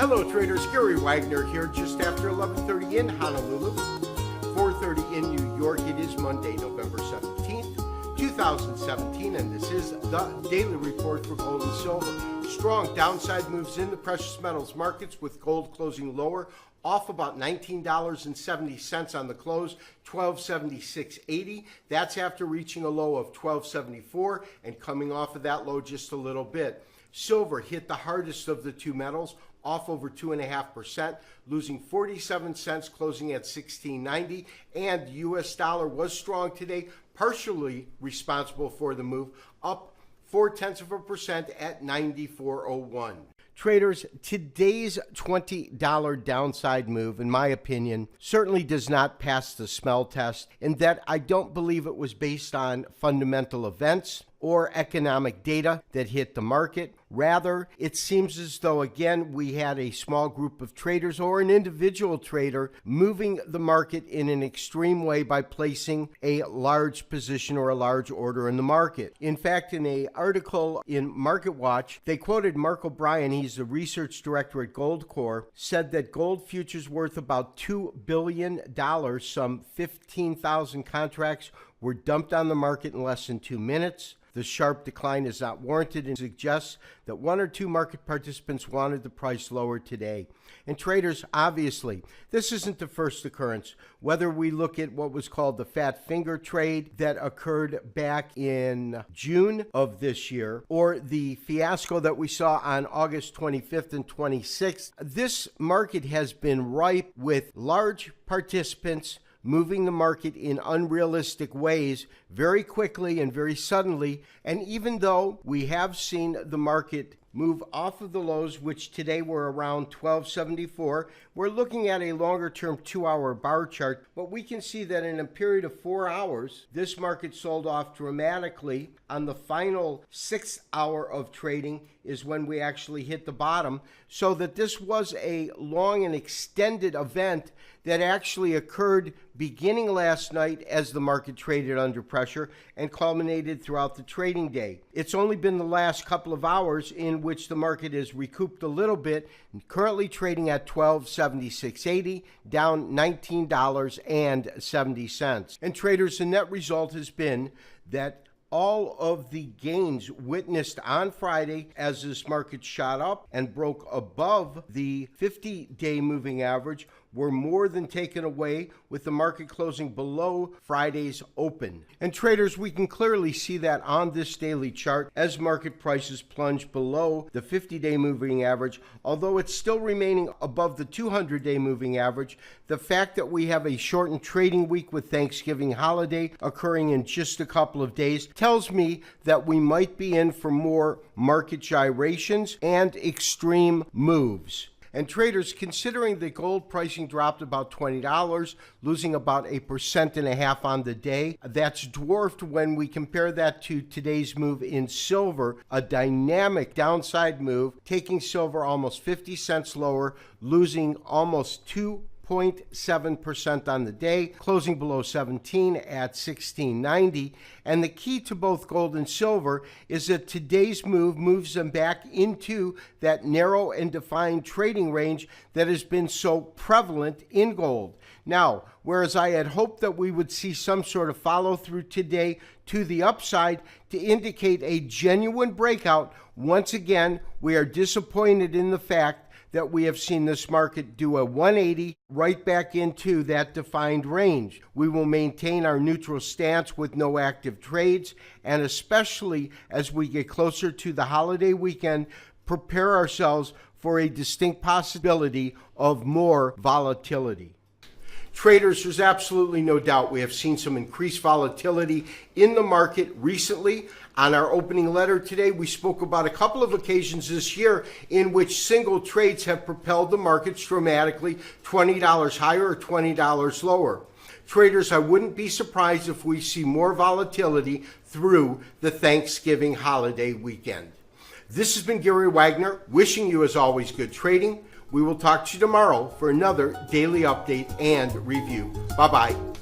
Hello traders, Gary Wagner here just after 11:30 in Honolulu, 4:30 in New York. It is Monday, November 17th, 2017, and this is the Daily Report for Gold and Silver. Strong downside moves in the precious metals markets with gold closing lower, off about $19.70 on the close, $1276.80. That's after reaching a low of $1274 and coming off of that low just a little bit. Silver hit the hardest of the two metals, off over 2.5%, losing 47 cents, closing at $16.90. And the U.S. dollar was strong today, partially responsible for the move, up 0.4% at 94.01. Traders, today's $20 downside move, in my opinion, certainly does not pass the smell test, in that I don't believe it was based on fundamental events or economic data that hit the market. Rather, it seems as though, again, we had a small group of traders or an individual trader moving the market in an extreme way by placing a large position or a large order in the market. In fact, in an article in MarketWatch, they quoted Mark O'Brien, he's the research director at Goldcore, said that gold futures worth about $2 billion, some 15,000 contracts, were dumped on the market in less than 2 minutes. The sharp decline is not warranted and suggests that one or two market participants wanted the price lower today. And traders, obviously, this isn't the first occurrence. Whether we look at what was called the fat finger trade that occurred back in June of this year, or the fiasco that we saw on August 25th and 26th, this market has been ripe with large participants moving the market in unrealistic ways very quickly and very suddenly. And even though we have seen the market move off of the lows, which today were around 1274, we're looking at a longer-term 2-hour bar chart, but we can see that in a period of 4 hours, this market sold off dramatically. On the final 6 hour of trading is when we actually hit the bottom, so that this was a long and extended event that actually occurred beginning last night as the market traded under pressure and culminated throughout the trading day. It's only been the last couple of hours in which the market has recouped a little bit, currently trading at $1276.80, down $19.70. And traders, the net result has been that all of the gains witnessed on Friday as this market shot up and broke above the 50-day moving average were more than taken away with the market closing below Friday's open. And traders, we can clearly see that on this daily chart as market prices plunge below the 50-day moving average, although it's still remaining above the 200-day moving average. The fact that we have a shortened trading week with Thanksgiving holiday occurring in just a couple of days tells me that we might be in for more market gyrations and extreme moves. And traders, considering the gold pricing dropped about $20, losing about 1.5% on the day, that's dwarfed when we compare that to today's move in silver, a dynamic downside move, taking silver almost 50 cents lower, losing almost 2.7% on the day, closing below 17 at $16.90. And the key to both gold and silver is that today's move moves them back into that narrow and defined trading range that has been so prevalent in gold. Now, whereas I had hoped that we would see some sort of follow through today to the upside to indicate a genuine breakout, once again, we are disappointed in the fact that we have seen this market do a 180 right back into that defined range. We will maintain our neutral stance with no active trades, and especially as we get closer to the holiday weekend, prepare ourselves for a distinct possibility of more volatility. Traders, there's absolutely no doubt we have seen some increased volatility in the market recently. On our opening letter today, we spoke about a couple of occasions this year in which single trades have propelled the markets dramatically, $20 higher or $20 lower. Traders, I wouldn't be surprised if we see more volatility through the Thanksgiving holiday weekend. This has been Gary Wagner, wishing you as always good trading. We will talk to you tomorrow for another daily update and review. Bye-bye.